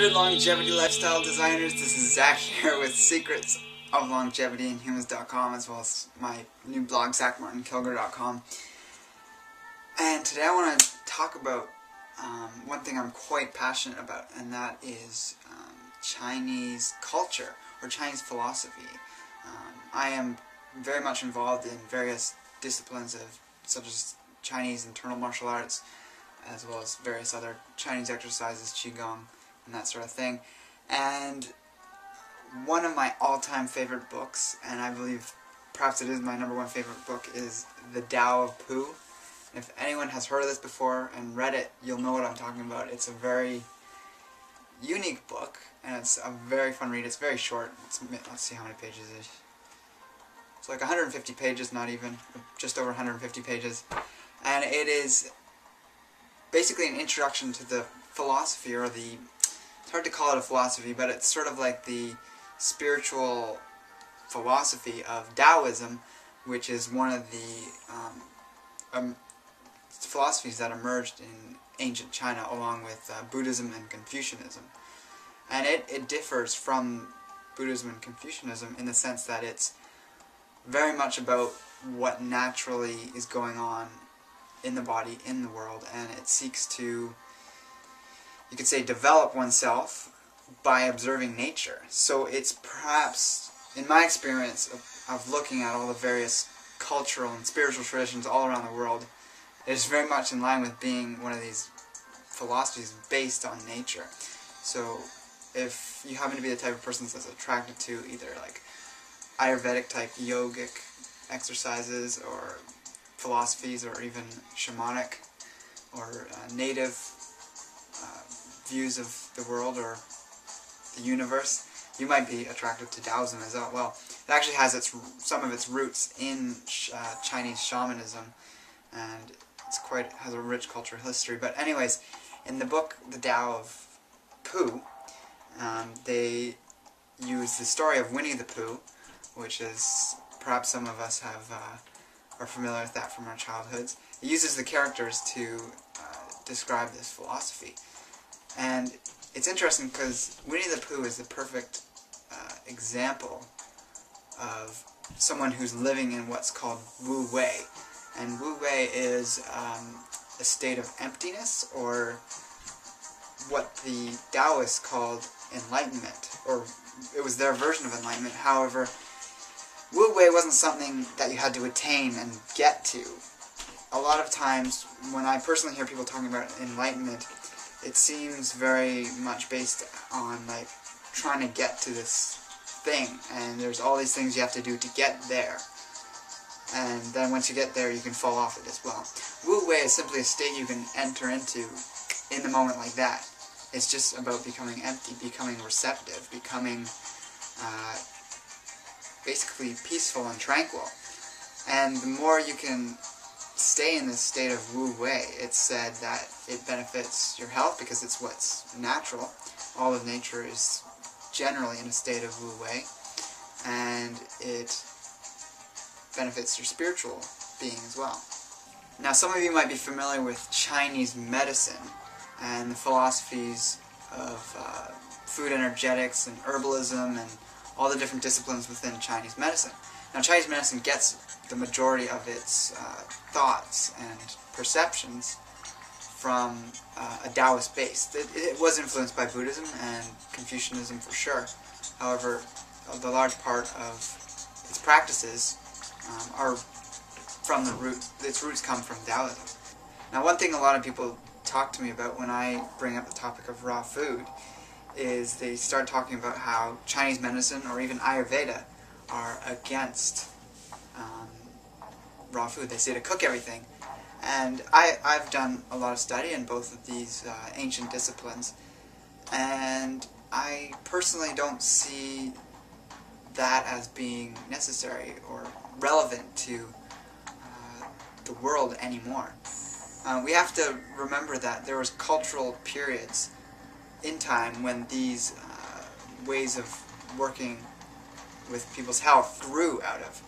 good longevity lifestyle designers. This is Zach here with Secrets of Longevity in Humans.com, as well as my new blog, martin-kilgour.com. And today I want to talk about one thing I'm quite passionate about, and that is Chinese culture or Chinese philosophy. I am very much involved in various disciplines such as Chinese internal martial arts, as well as various other Chinese exercises, Qigong, and that sort of thing. And one of my all-time favorite books, and I believe perhaps it is my #1 favorite book, is The Tao of Pooh. If anyone has heard of this before and read it, you'll know what I'm talking about. It's a very unique book, and it's a very fun read. It's very short. Let's see how many pages it is. It's like 150 pages, not even, just over 150 pages. And it is basically an introduction to the philosophy, or it's hard to call it a philosophy, but it's sort of like the spiritual philosophy of Taoism, which is one of the philosophies that emerged in ancient China along with Buddhism and Confucianism. And it differs from Buddhism and Confucianism in the sense that it's very much about what naturally is going on in the body, in the world, and it seeks to, you could say, develop oneself by observing nature. So it's perhaps, in my experience of looking at all the various cultural and spiritual traditions all around the world, it's very much in line with being one of these philosophies based on nature. So if you happen to be the type of person that's attracted to either like Ayurvedic type yogic exercises or philosophies, or even shamanic or native views of the world or the universe, you might be attracted to Taoism as well. It actually has some of its roots in Chinese shamanism, and has a rich cultural history. But anyways, in the book The Tao of Pooh, they use the story of Winnie the Pooh, which is perhaps some of us are familiar with that from our childhoods. It uses the characters to describe this philosophy. And it's interesting because Winnie the Pooh is the perfect example of someone who's living in what's called Wu Wei. And Wu Wei is a state of emptiness, or what the Taoists called enlightenment, or it was their version of enlightenment. However, Wu Wei wasn't something that you had to attain and get to. A lot of times, when I personally hear people talking about enlightenment, it seems very much based on like trying to get to this thing, and there's all these things you have to do to get there. And then once you get there, you can fall off it as well. Wu Wei is simply a state you can enter into in the moment like that. It's just about becoming empty, becoming receptive, becoming basically peaceful and tranquil. And the more you can stay in this state of Wu Wei, it's said that it benefits your health because it's what's natural. All of nature is generally in a state of Wu Wei, and it benefits your spiritual being as well. Now, some of you might be familiar with Chinese medicine and the philosophies of food energetics and herbalism and all the different disciplines within Chinese medicine. Now, Chinese medicine gets the majority of its thoughts and perceptions from a Taoist base. It was influenced by Buddhism and Confucianism for sure. However, the large part of its practices are from the its roots come from Taoism. Now, one thing a lot of people talk to me about when I bring up the topic of raw food is they start talking about how Chinese medicine or even Ayurveda are against raw food. They say to cook everything. And I've done a lot of study in both of these ancient disciplines, and I personally don't see that as being necessary or relevant to the world anymore. We have to remember that there was cultural periods in time when these ways of working with people's health grew out of.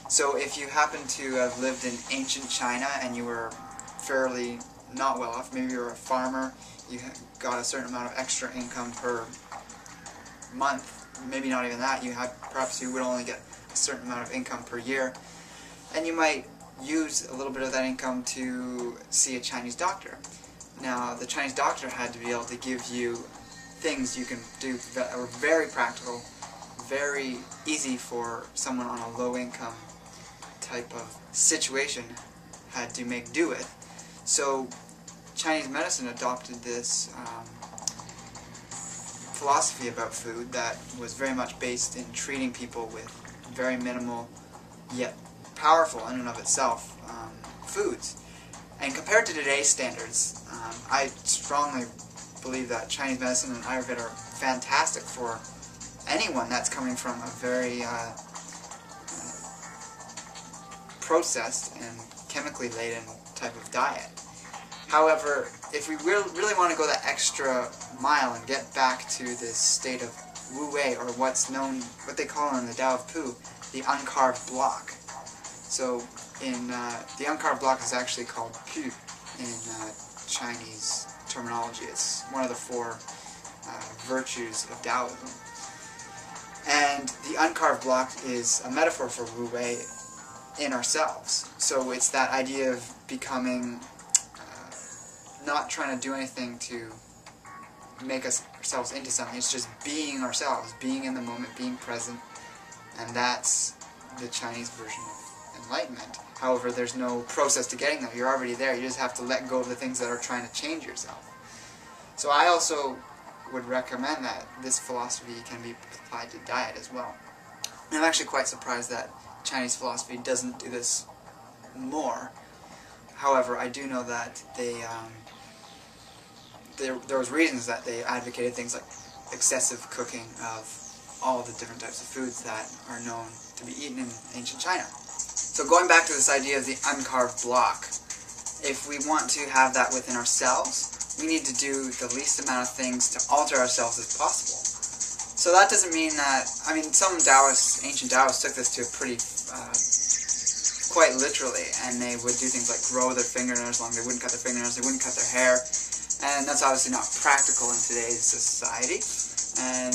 So if you happen to have lived in ancient China and you were fairly not well off, maybe you were a farmer, you got a certain amount of extra income per month, maybe not even that, perhaps you would only get a certain amount of income per year, and you might use a little bit of that income to see a Chinese doctor. Now, the Chinese doctor had to be able to give you things you can do that are very practical, very easy for someone on a low income type of situation had to make do with. So Chinese medicine adopted this philosophy about food that was very much based in treating people with very minimal yet powerful in and of itself foods. And compared to today's standards, I strongly believe that Chinese medicine and Ayurveda are fantastic for anyone that's coming from a very processed and chemically laden type of diet. However, if we really want to go that extra mile and get back to this state of Wu Wei, or what they call in the Tao of Pu, the uncarved block. So the uncarved block is actually called Pu in Chinese terminology. It's one of the 4 virtues of Taoism. And the uncarved block is a metaphor for Wu Wei in ourselves. So it's that idea of becoming, not trying to do anything to make ourselves into something. It's just being ourselves, being in the moment, being present, and that's the Chinese version of enlightenment. However, there's no process to getting there. You're already there. You just have to let go of the things that are trying to change yourself. So I also would recommend that this philosophy can be applied to diet as well. And I'm actually quite surprised that Chinese philosophy doesn't do this more. However, I do know that there was reasons that they advocated things like excessive cooking of all the different types of foods that are known to be eaten in ancient China. So going back to this idea of the uncarved block, if we want to have that within ourselves, we need to do the least amount of things to alter ourselves as possible. So that doesn't mean that, I mean, some Taoists, ancient Taoists took this to a pretty, quite literally, and they would do things like grow their fingernails long, they wouldn't cut their fingernails, they wouldn't cut their hair, and that's obviously not practical in today's society, and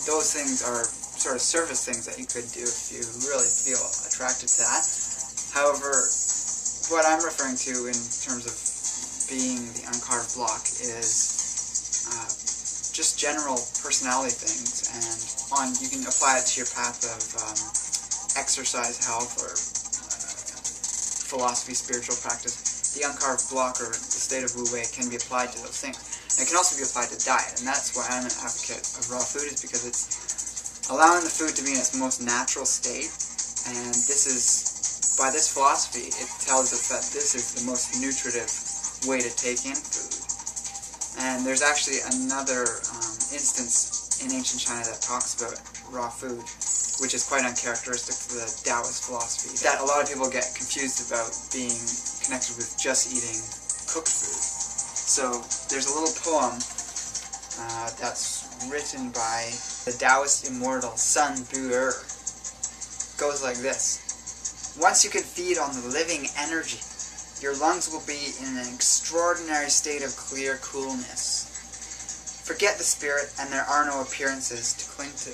those things are sort of surface things that you could do if you really feel attracted to that. However, what I'm referring to in terms of being the uncarved block is just general personality things, and you can apply it to your path of exercise, health, or philosophy, spiritual practice. The uncarved block, or the state of Wu Wei, can be applied to those things. And it can also be applied to diet, and that's why I'm an advocate of raw food, is because it's allowing the food to be in its most natural state, and this is, by this philosophy, it tells us that this is the most nutritive way to take in food. And there's actually another instance in ancient China that talks about raw food, which is quite uncharacteristic for the Taoist philosophy, that a lot of people get confused about being connected with just eating cooked food. So there's a little poem that's written by the Taoist immortal Sun Bu-er. Goes like this: once you can feed on the living energy, your lungs will be in an extraordinary state of clear coolness. Forget the spirit, and there are no appearances to cling to.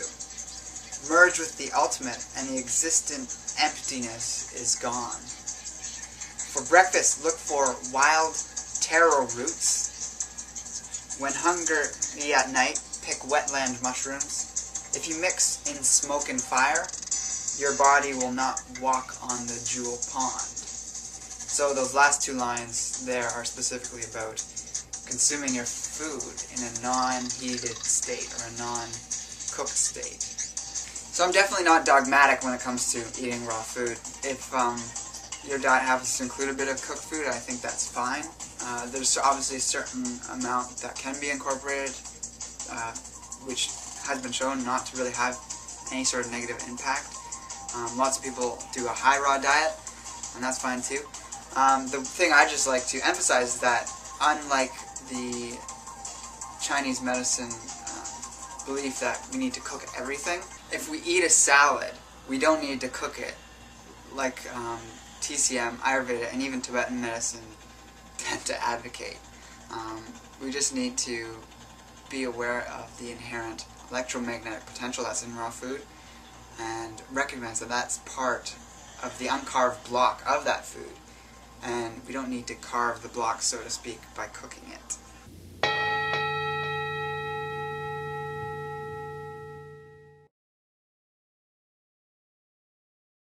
Merge with the ultimate, and the existent emptiness is gone. For breakfast, look for wild taro roots. When hungry at night, pick wetland mushrooms. If you mix in smoke and fire, your body will not walk on the jewel pond. So those last 2 lines there are specifically about consuming your food in a non-heated state, or a non-cooked state. So I'm definitely not dogmatic when it comes to eating raw food. If your diet happens to include a bit of cooked food, I think that's fine. There's obviously a certain amount that can be incorporated, which has been shown not to really have any sort of negative impact. Lots of people do a high raw diet, and that's fine too. The thing I just like to emphasize is that, unlike the Chinese medicine belief that we need to cook everything, if we eat a salad, we don't need to cook it, like TCM, Ayurveda, and even Tibetan medicine tend to advocate. We just need to be aware of the inherent electromagnetic potential that's in raw food and recognize that that's part of the uncarved block of that food, and we don't need to carve the block, so to speak, by cooking it.